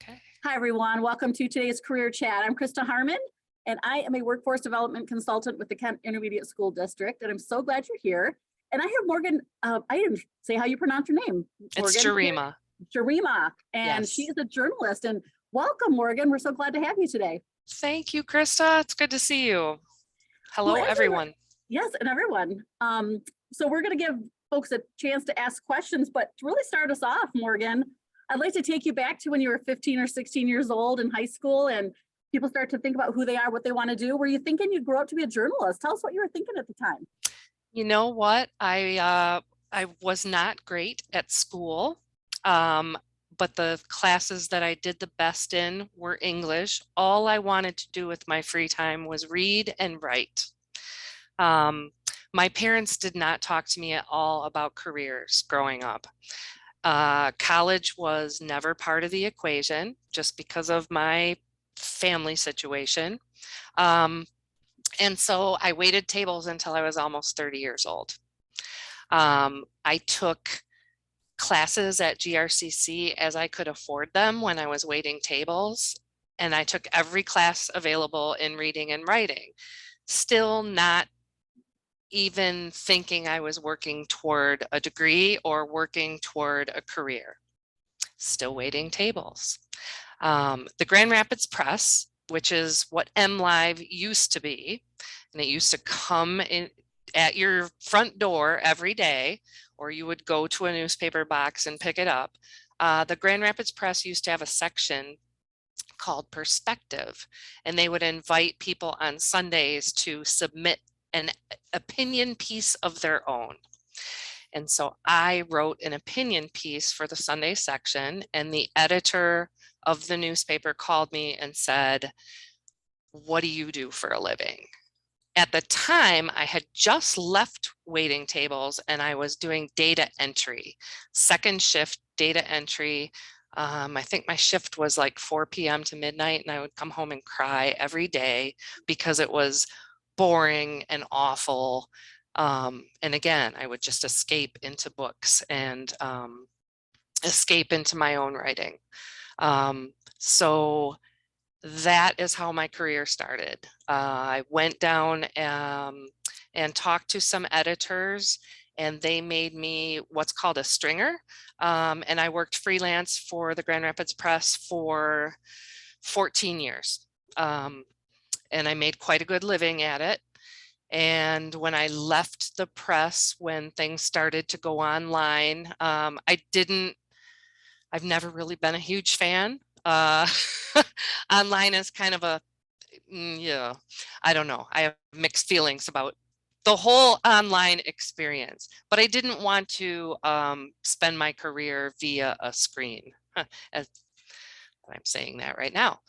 Okay. Hi, everyone. Welcome to today's Career Chat. I'm Krista Harmon, and I am a workforce development consultant with the Kent Intermediate School District, and I'm so glad you're here. And I have Morgan, I didn't say how you pronounce your name, It's Morgan. Jarema. Jarema, and Yes. she is a journalist. And welcome, Morgan. We're so glad to have you today. Thank you, Krista. It's good to see you. Well, Hello, everyone. yes, and everyone. So we're going to give folks a chance to ask questions, but to really start us off, Morgan, I'd like to take you back to when you were 15 or 16 years old in high school and people start to think about who they are, what they want to do. Were you thinking you'd grow up to be a journalist? Tell us what you were thinking at the time. You know what? I was not great at school, but the classes that I did the best in were English. All I wanted to do with my free time was read and write. My parents did not talk to me at all about careers growing up. College was never part of the equation just because of my family situation. And so I waited tables until I was almost 30 years old. I took classes at GRCC as I could afford them when I was waiting tables. And I took every class available in reading and writing, still not even thinking I was working toward a degree or working toward a career. Still waiting tables. The Grand Rapids Press, which is what MLive used to be, and it used to come in at your front door every day, or you would go to a newspaper box and pick it up. The Grand Rapids Press used to have a section called Perspective, and they would invite people on Sundays to submit an opinion piece of their own. And so I wrote an opinion piece for the Sunday section, and the editor of the newspaper called me and said, "What do you do for a living?" At the time, I had just left waiting tables and I was doing data entry, second shift data entry. I think my shift was like 4 p.m. to midnight, and I would come home and cry every day because it was boring and awful. And again, I would just escape into books and escape into my own writing. So that is how my career started. I went down and talked to some editors, and they made me what's called a stringer. And I worked freelance for the Grand Rapids Press for 14 years. And I made quite a good living at it. And when I left the press, when things started to go online, I've never really been a huge fan. Online is kind of yeah, I don't know. I have mixed feelings about the whole online experience, but I didn't want to spend my career via a screen. As I'm saying that right now.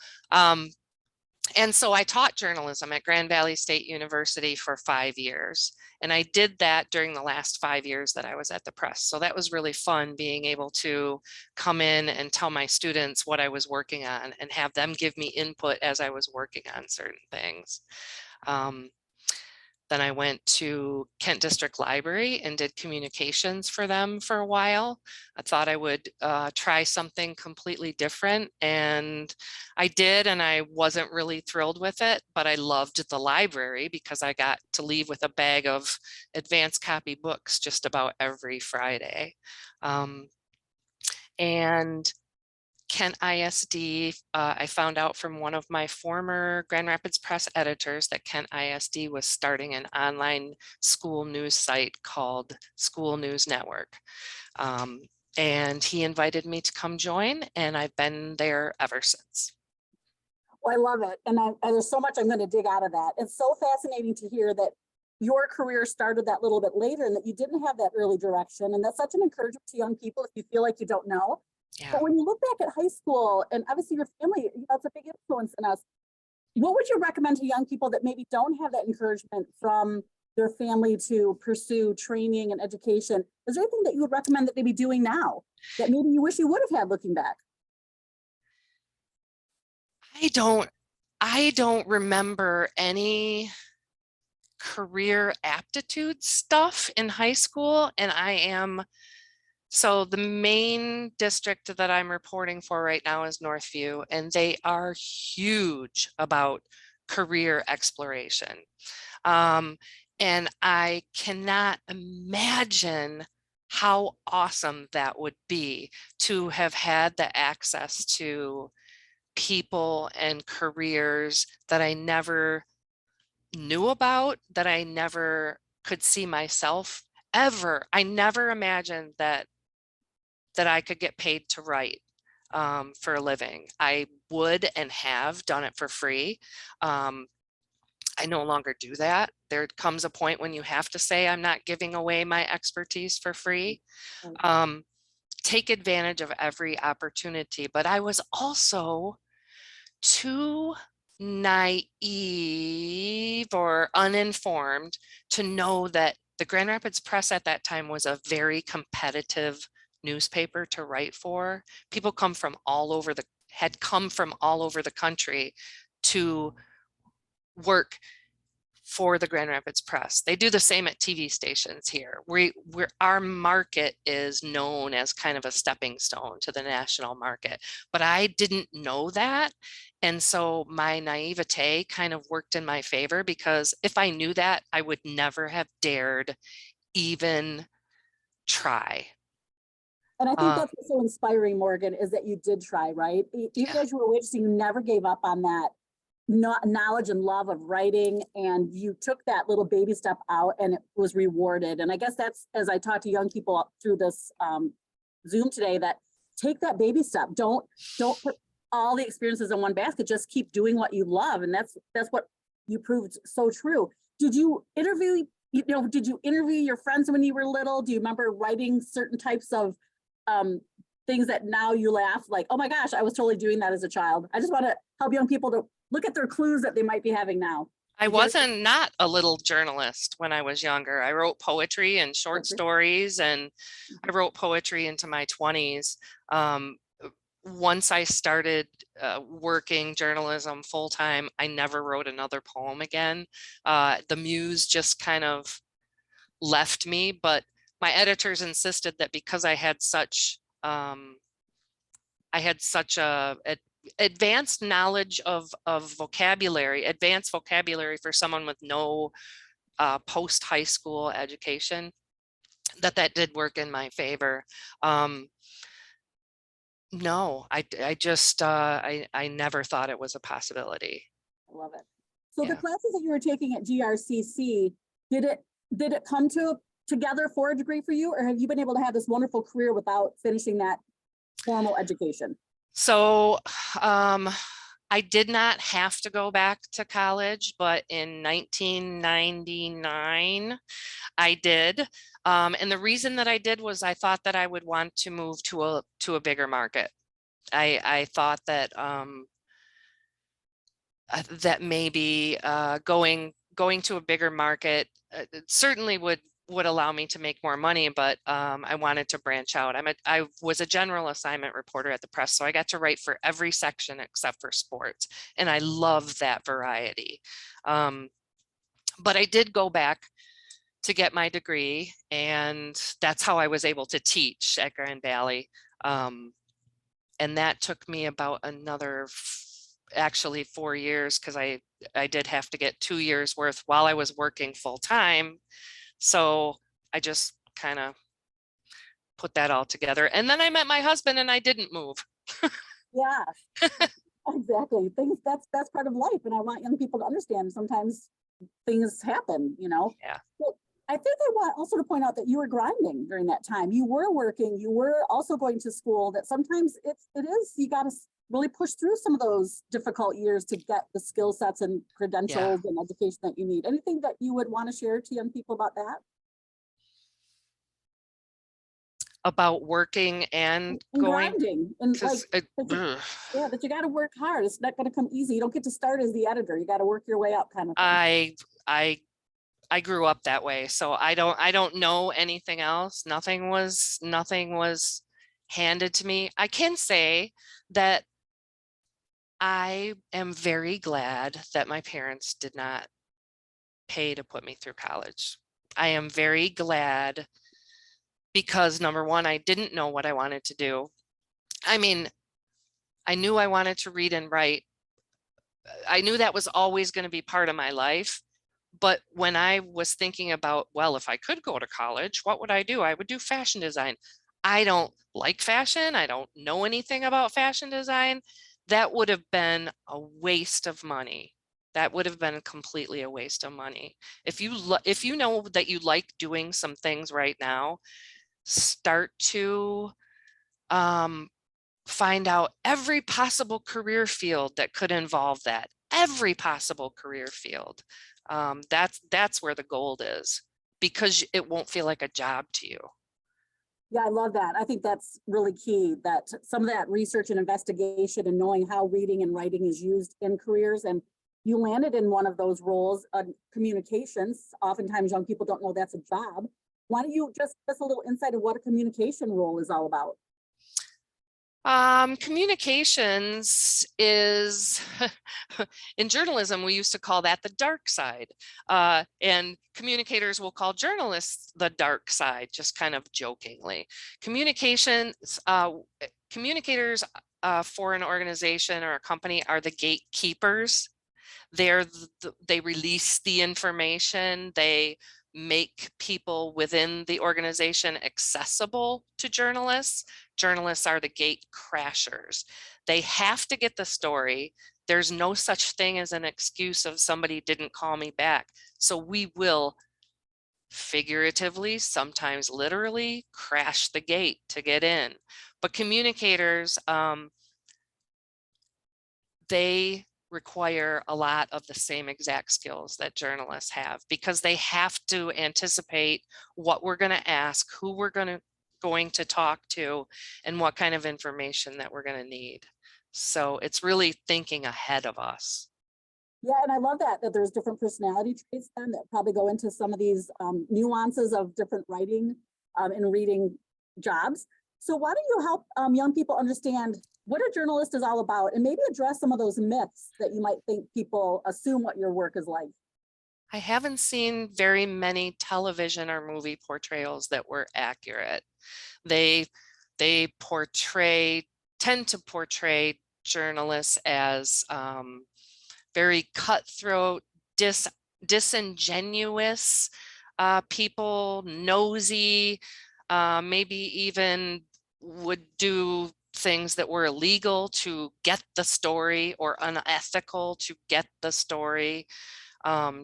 And so I taught journalism at Grand Valley State University for 5 years. And I did that during the last 5 years that I was at the press. So that was really fun, being able to come in and tell my students what I was working on and have them give me input as I was working on certain things. Then I went to Kent District Library and did communications for them for a while. I thought I would try something completely different, and I did, and I wasn't really thrilled with it, but I loved the library because I got to leave with a bag of advanced copy books just about every Friday. And Kent ISD, I found out from one of my former Grand Rapids Press editors that Kent ISD was starting an online school news site called School News Network. And he invited me to come join, and I've been there ever since. Well, I love it. And there's so much I'm going to dig out of that. It's so fascinating to hear that your career started that little bit later and that you didn't have that early direction. And that's such an encouragement to young people if you feel like you don't know. Yeah. But when you look back at high school, and obviously your family, that's a big influence in us. What would you recommend to young people that maybe don't have that encouragement from their family to pursue training and education? Is there anything that you would recommend that they be doing now that maybe you wish you would have had looking back? I don't remember any career aptitude stuff in high school, and I am So the main district that I'm reporting for right now is Northview, and they are huge about career exploration. Um, and I cannot imagine how awesome that would be to have had the access to people and careers that I never knew about, that I never could see myself ever. I never imagined that I could get paid to write for a living. I would and have done it for free. Um, I no longer do that. There comes a point when you have to say, I'm not giving away my expertise for free. Right. Um, take advantage of every opportunity. But I was also too naive or uninformed to know that the Grand Rapids Press at that time was a very competitive newspaper to write for. People had come from all over the country to work for the Grand Rapids Press. They do the same at TV stations here. Our market is known as kind of a stepping stone to the national market, but I didn't know that. And so my naivete kind of worked in my favor, because if I knew that, I would never have dared even try. And I think Um, that's what's so inspiring, Morgan, is that you did try, right? Even yeah, as you were waitressing, you never gave up on that knowledge and love of writing, and you took that little baby step out and it was rewarded. And I guess that's, as I talk to young people through this Zoom today, that take that baby step. Don't put all the experiences in one basket. Just keep doing what you love. And that's what you proved so true. Did you interview, did you interview your friends when you were little? Do you remember writing certain types of um things that now you laugh like, oh my gosh, I was totally doing that as a child? I just want to help young people to look at their clues that they might be having now. I Did you ever wasn't not a little journalist when I was younger. I wrote poetry and short poetry? stories, and I wrote poetry into my 20s. Um, Once I started working journalism full time, I never wrote another poem again. The muse just kind of left me, but my editors insisted that because I had such a advanced knowledge of vocabulary, advanced vocabulary for someone with no post high school education, that did work in my favor. Um, no, I just I never thought it was a possibility. I love it. So the Yeah. classes that you were taking at GRCC, did it did it come together for a degree for you, or have you been able to have this wonderful career without finishing that formal education? So um, I did not have to go back to college, but in 1999, I did. And the reason that I did was I thought that I would want to move to a bigger market. I thought that maybe going to a bigger market it certainly would allow me to make more money, but I wanted to branch out. I was a general assignment reporter at the press, so I got to write for every section except for sports, and I love that variety. Um, but I did go back to get my degree, and that's how I was able to teach at Grand Valley. Um, and that took me about another actually 4 years, because I did have to get 2 years worth while I was working full time. So I just kind of put that all together. And then I met my husband and I didn't move. Yeah, exactly. Things that's part of life, and I want young people to understand sometimes things happen, you know. Yeah. But I think I want also to point out that you were grinding during that time. You were working, you were also going to school, that sometimes it is, you got to really push through some of those difficult years to get the skill sets and Yeah. credentials and education that you need. Anything that you would want to share to young people about that? About working and And going, grinding and like, because yeah, that you got to work hard. It's not going to come easy. You don't get to start as the editor. You got to work your way up, kind of thing. I I grew up that way, so I don't know anything else. Nothing was handed to me. I can say that I am very glad that my parents did not pay to put me through college. I am very glad because number one, I didn't know what I wanted to do. I mean, I knew I wanted to read and write. I knew that was always going to be part of my life. But when I was thinking about, well, if I could go to college, what would I do? I would do fashion design. I don't like fashion. I don't know anything about fashion design. That would have been a waste of money. That would have been completely a waste of money. If you know that you like doing some things right now, start to um, find out every possible career field that could involve that. Every possible career field. That's where the gold is, because it won't feel like a job to you. Yeah, I love that. I think that's really key, that some of that research and investigation and knowing how reading and writing is used in careers. And you landed in one of those roles, communications. Oftentimes young people don't know that's a job. Why don't you just give us a little insight of what a communication role is all about? Communications is, in journalism, we used to call that the dark side. And communicators will call journalists the dark side, just kind of jokingly. Communicators for an organization or a company are the gatekeepers. They release the information. They make people within the organization accessible to journalists. Journalists are the gate crashers. They have to get the story. There's no such thing as an excuse of somebody didn't call me back. So we will figuratively, sometimes literally, crash the gate to get in. But communicators, they require a lot of the same exact skills that journalists have, because they have to anticipate what we're going to ask, who we're going to talk to, and what kind of information that we're going to need. So it's really thinking ahead of us. Yeah, and I love that there's different personality traits then that probably go into some of these nuances of different writing and reading jobs. So why don't you help young people understand what a journalist is all about, and maybe address some of those myths that you might think people assume what your work is like? I haven't seen very many television or movie portrayals that were accurate. They they portray tend to portray journalists as very cutthroat, disingenuous people, nosy, maybe even would do things that were illegal to get the story, or unethical to get the story.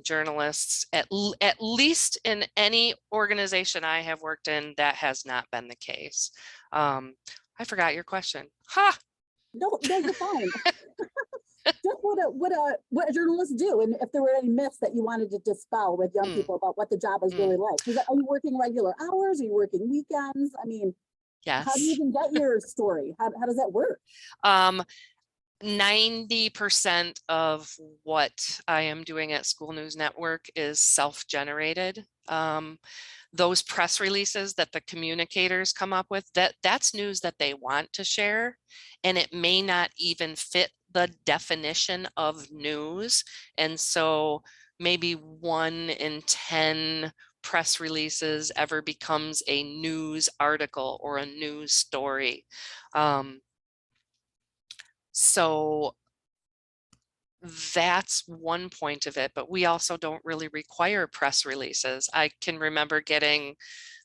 Journalists, at least in any organization I have worked in, that has not been the case. I forgot your question. Ha! No, no, you're fine. Just what a journalist do, and if there were any myths that you wanted to dispel with young Mm, people about what the job is mm, really like. Are you working regular hours? Are you working weekends? I mean, how do you yes. even get your story? How does that work? Um, 90% of what I am doing at School News Network is self-generated. Those press releases that the communicators come up with, that's news that they want to share, and it may not even fit the definition of news. And so maybe 1 in 10 press releases ever becomes a news article or a news story. So that's one point of it, but we also don't really require press releases. I can remember getting,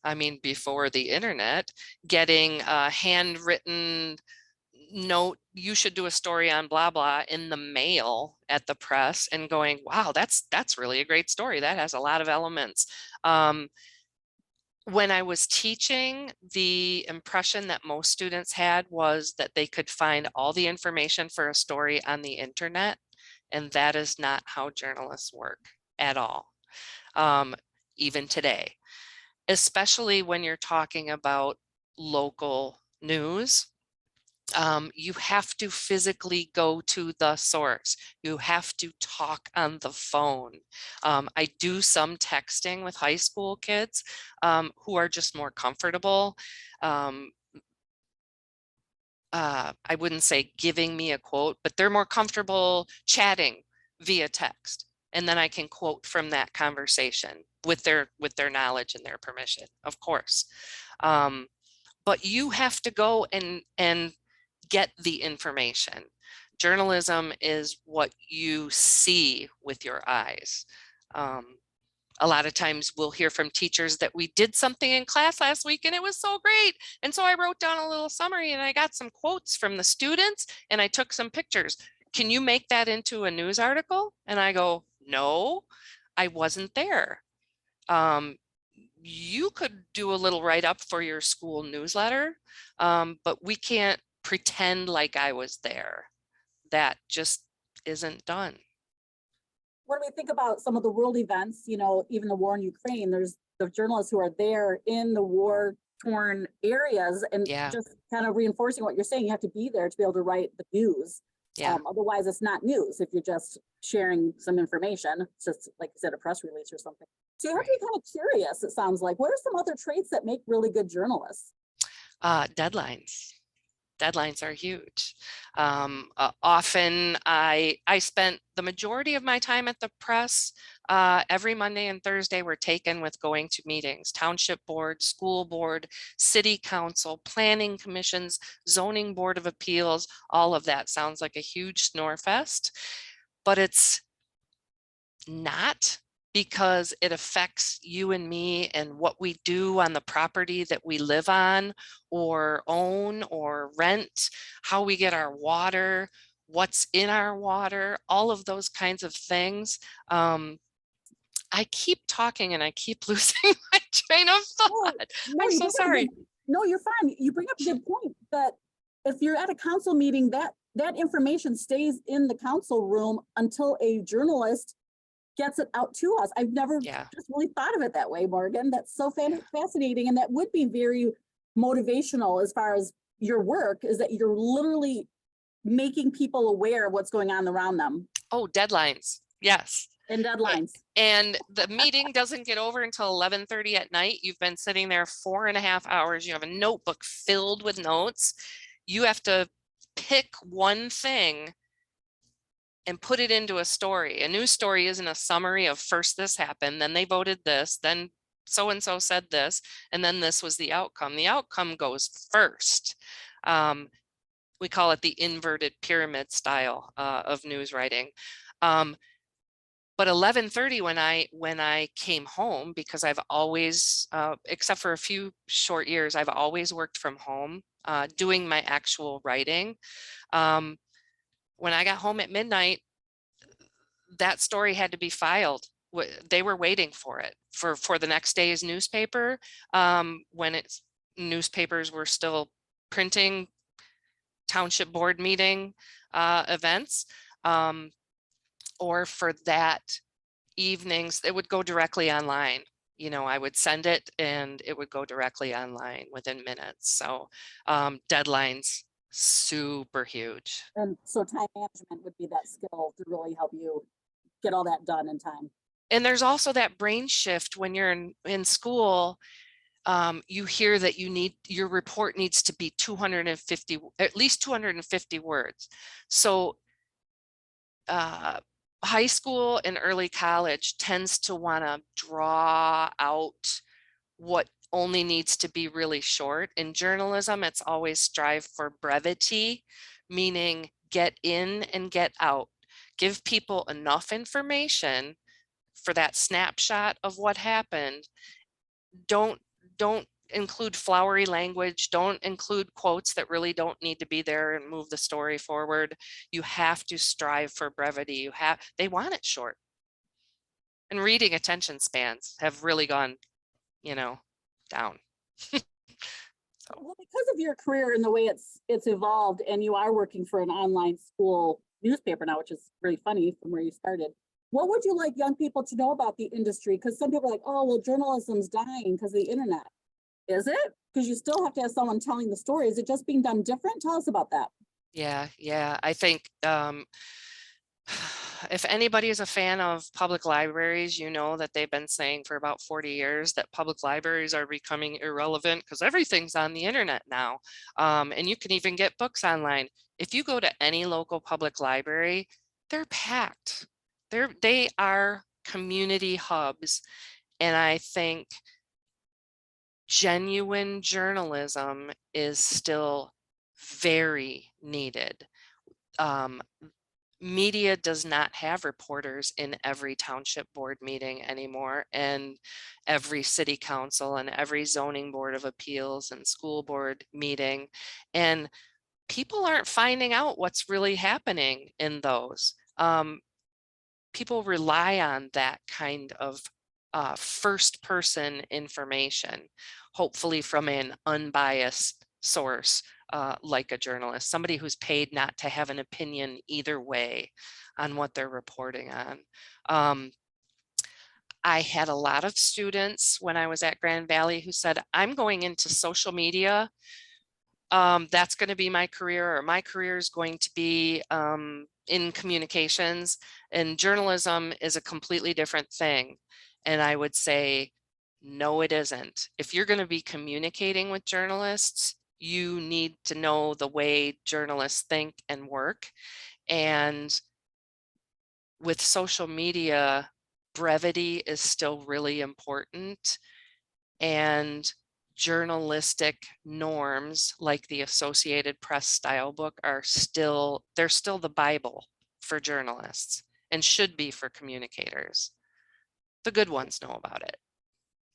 I mean, before the internet, getting a handwritten note, you should do a story on blah blah, in the mail at the press, and going, wow, that's really a great story. That has a lot of elements. When I was teaching, the impression that most students had was that they could find all the information for a story on the internet, and that is not how journalists work at all, um, even today, especially when you're talking about local news. You have to physically go to the source. You have to talk on the phone. I do some texting with high school kids who are just more comfortable. Um, I wouldn't say giving me a quote, but they're more comfortable chatting via text. And then I can quote from that conversation. with their knowledge and their permission, of course. Um, but you have to go and get the information. Journalism is what you see with your eyes. Um, a lot of times we'll hear from teachers that we did something in class last week and it was so great. And so I wrote down a little summary and I got some quotes from the students and I took some pictures. Can you make that into a news article? And I go, no, I wasn't there. You could do a little write up for your school newsletter, but we can't pretend like I was there. That just isn't done. When we think about some of the world events, even the war in Ukraine, there's the journalists who are there in the war torn areas, and Yeah, just kind of reinforcing what you're saying, you have to be there to be able to write the news. yeah. Otherwise, it's not news if you're just sharing some information. It's just, like you said, a press release or something. So you have to Right. be kind of curious, it sounds like. What are some other traits that make really good journalists? Deadlines. Deadlines are huge. Often I spent the majority of my time at the press. Every Monday and Thursday were taken with going to meetings, township board, school board, city council, planning commissions, zoning board of appeals. All of that sounds like a huge snore fest, but it's not, because it affects you and me and what we do on the property that we live on or own or rent, how we get our water, what's in our water, all of those kinds of things. I keep talking and I keep losing my train of No, thought. no, I'm you so bring up a sorry. good, no, you're fine. You bring up a good point that if you're at a council meeting, that information stays in the council room until a journalist gets it out to us. I've never Yeah. just really thought of it that way, Morgan. That's so fascinating. And that would be very motivational as far as your work, is that you're literally making people aware of what's going on around them Oh, deadlines. Yes. and deadlines. And the meeting doesn't get over until 11:30 at night. You've been sitting there 4.5 hours. You have a notebook filled with notes. You have to pick one thing and put it into a story. A news story isn't a summary of first this happened, then they voted this, then so-and-so said this, and then this was the outcome. The outcome goes first. We call it the inverted pyramid style of news writing. But 11:30 when I came home, because I've always, except for a few short years, I've always worked from home, doing my actual writing. Um, when I got home at midnight, that story had to be filed. They were waiting for it for the next day's newspaper, when newspapers were still printing township board meeting events, or for that evenings, it would go directly online. I would send it and it would go directly online within minutes. So deadlines, super huge. And so time management would be that skill to really help you get all that done in time. And there's also that brain shift when you're in school. You hear that your report needs to be 250, at least 250 words. So high school and early college tends to want to draw out what only needs to be really short. In journalism, it's always strive for brevity, meaning get in and get out. Give people enough information for that snapshot of what happened. Don't include flowery language. Don't include quotes that really don't need to be there and move the story forward. You have to strive for brevity. They want it short. And reading attention spans have really gone, down. So Well, because of your career and the way it's evolved, and you are working for an online school newspaper now, which is really funny from where you started. What would you like young people to know about the industry? Because some people are like, oh, well, journalism's dying because of the internet. Is it? Because you still have to have someone telling the story. Is it just being done different? Tell us about that. yeah, I think if anybody is a fan of public libraries, you know that they've been saying for about 40 years that public libraries are becoming irrelevant because everything's on the internet now. And you can even get books online. If you go to any local public library, they're packed. They are community hubs. And I think genuine journalism is still very needed. Um, Media does not have reporters in every township board meeting anymore, and every city council and every zoning board of appeals and school board meeting. And people aren't finding out what's really happening in those. People rely on that kind of first person information, hopefully from an unbiased source, like a journalist, somebody who's paid not to have an opinion either way on what they're reporting on. I had a lot of students when I was at Grand Valley who said, I'm going into social media. That's going to be my career, or my career is going to be in communications, and journalism is a completely different thing. And I would say, no, it isn't. If you're going to be communicating with journalists, you need to know the way journalists think and work. And with social media, brevity is still really important. And journalistic norms like the Associated Press style book are still, they're still the Bible for journalists and should be for communicators. The good ones know about it.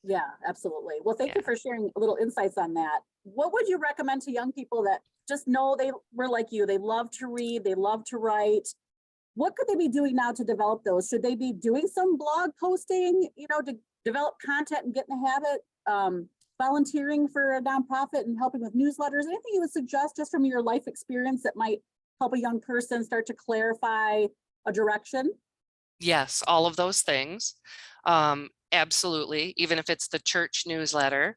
Yeah, absolutely. Well, thank you Yeah. for sharing a little insights on that. What would you recommend to young people that just know they were like you, they love to read, they love to write? What could they be doing now to develop those? Should they be doing some blog posting, to develop content and get in the habit? Volunteering for a nonprofit and helping with newsletters? Anything you would suggest just from your life experience that might help a young person start to clarify a direction? Yes, all of those things. Absolutely. Even if it's the church newsletter,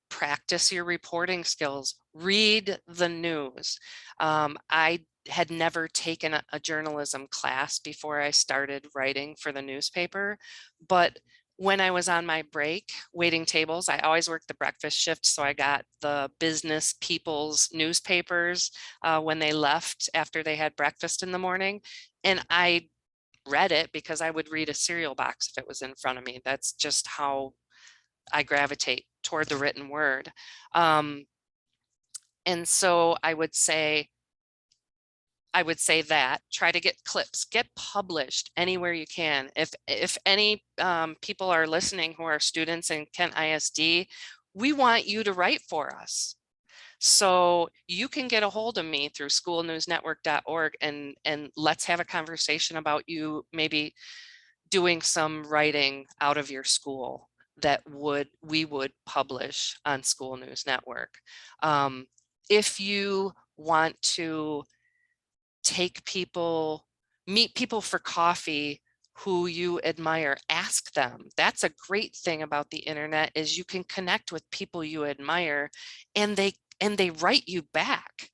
practice your reporting skills, read the news. I had never taken a journalism class before I started writing for the newspaper, but when I was on my break waiting tables, I always worked the breakfast shift. So I got the Business People's newspapers when they left after they had breakfast in the morning. And I read it because I would read a cereal box if it was in front of me. That's just how I gravitate toward the written word. Um, and so I would say that try to get clips, get published anywhere you can. If any people are listening who are students in Kent ISD, we want you to write for us. So you can get a hold of me through schoolnewsnetwork.org, and let's have a conversation about you maybe doing some writing out of your school that we would publish on School News Network. If you want to meet people for coffee who you admire, ask them. That's a great thing about the internet, is you can connect with people you admire and they write you back.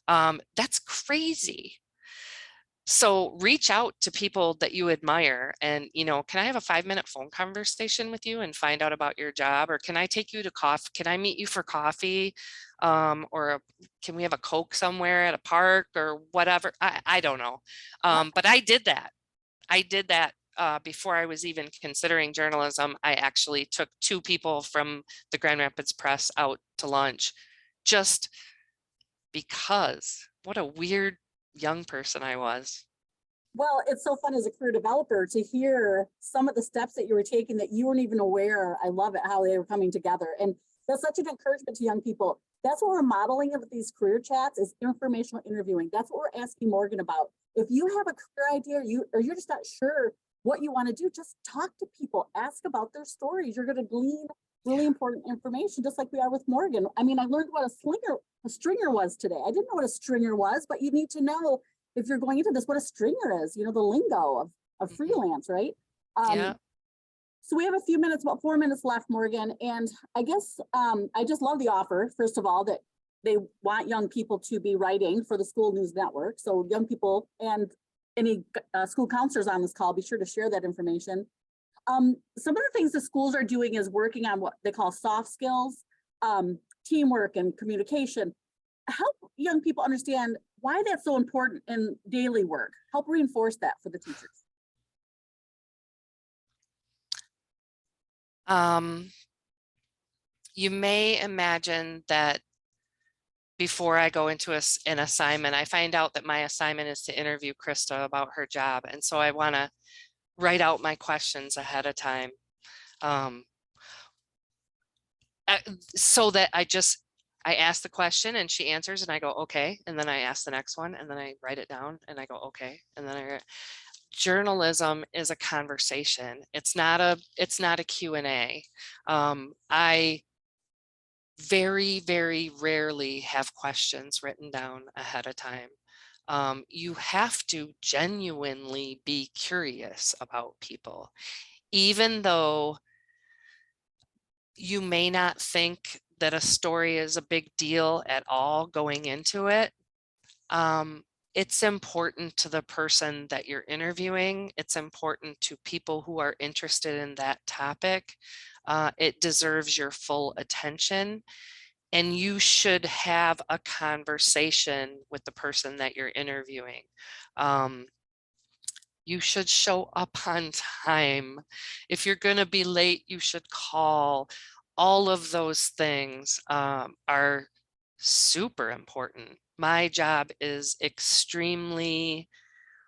That's crazy. So reach out to people that you admire and, can I have a 5-minute phone conversation with you and find out about your job? Or can I take you to coffee? Can I meet you for coffee? Can we have a Coke somewhere at a park or whatever? I don't know. But I did that. Before I was even considering journalism. I actually took 2 people from the Grand Rapids Press out to lunch just because. What a weird young person I was. Well, it's so fun as a career developer to hear some of the steps that you were taking that you weren't even aware. I love it how they were coming together. And that's such an encouragement to young people. That's what we're modeling with these career chats is informational interviewing. That's what we're asking Morgan about. If you have a career idea or you're just not sure what you want to do, just talk to people, ask about their stories. You're going to glean really important information, just like we are with Morgan. I mean, I learned what a stringer was today. I didn't know what a stringer was, but you need to know if you're going into this, what a stringer is, the lingo of freelance, right? Yeah. So we have a few minutes, about 4 minutes left, Morgan. And I guess I just love the offer, first of all, that they want young people to be writing for the School News Network. So young people and any school counselors on this call, be sure to share that information. Some of the things the schools are doing is working on what they call soft skills, teamwork and communication. Help young people understand why that's so important in daily work. Help reinforce that for the teachers. Um, you may imagine that before I go into an assignment, I find out that my assignment is to interview Krista about her job. And so I want to write out my questions ahead of time. Um, so that I ask the question and she answers and I go, okay. And then I ask the next one and then I write it down and I go, okay. And then journalism is a conversation. It's not a Q&A. I very, very rarely have questions written down ahead of time. You have to genuinely be curious about people, even though you may not think that a story is a big deal at all going into it. It's important to the person that you're interviewing. It's important to people who are interested in that topic. It deserves your full attention. And you should have a conversation with the person that you're interviewing. You should show up on time. If you're going to be late, you should call. All of those things are super important. My job is extremely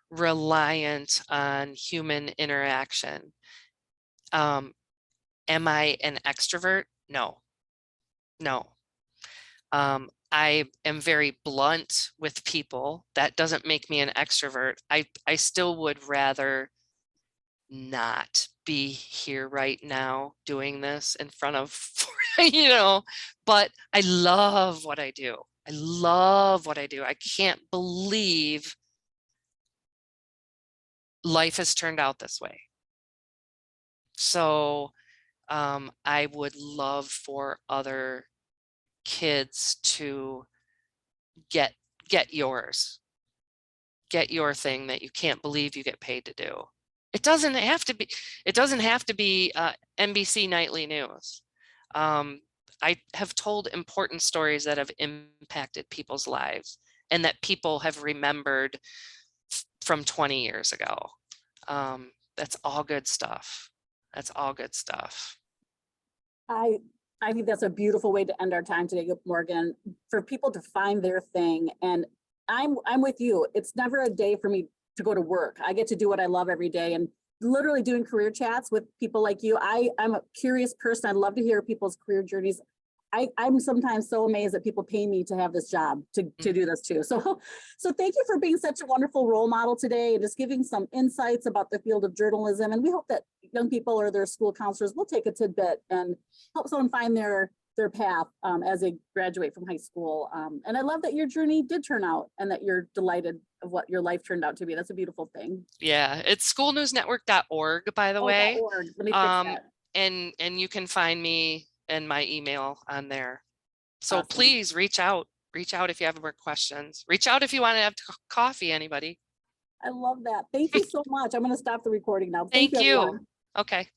reliant on human interaction. Am I an extrovert? No, no. I am very blunt with people. That doesn't make me an extrovert. I still would rather not be here right now doing this in front of, but I love what I do. I love what I do. I can't believe life has turned out this way. So I would love for other kids to get yours, get your thing that you can't believe you get paid to do. It doesn't have to be NBC Nightly News. I have told important stories that have impacted people's lives and that people have remembered from 20 years ago. That's all good stuff. That's all good stuff. I I think that's a beautiful way to end our time today, Morgan, for people to find their thing. And I'm with you. It's never a day for me to go to work. I get to do what I love every day, and literally doing career chats with people like you. I'm a curious person. I love to hear people's career journeys. I'm sometimes so amazed that people pay me to have this job to do this too. So thank you for being such a wonderful role model today and just giving some insights about the field of journalism. And we hope that young people or their school counselors will take a tidbit and help someone find their path as they graduate from high school. And I love that your journey did turn out and that you're delighted of what your life turned out to be. That's a beautiful thing. Yeah, it's schoolnewsnetwork.org, by the Oh, way. .org. Let me fix that. And you can find me and my email on there. So Awesome. please reach out if you have more questions. Reach out if you want to have coffee, anybody. I love that. Thank you so much. I'm going to stop the recording now. Thank Thank you, you. everyone. Okay.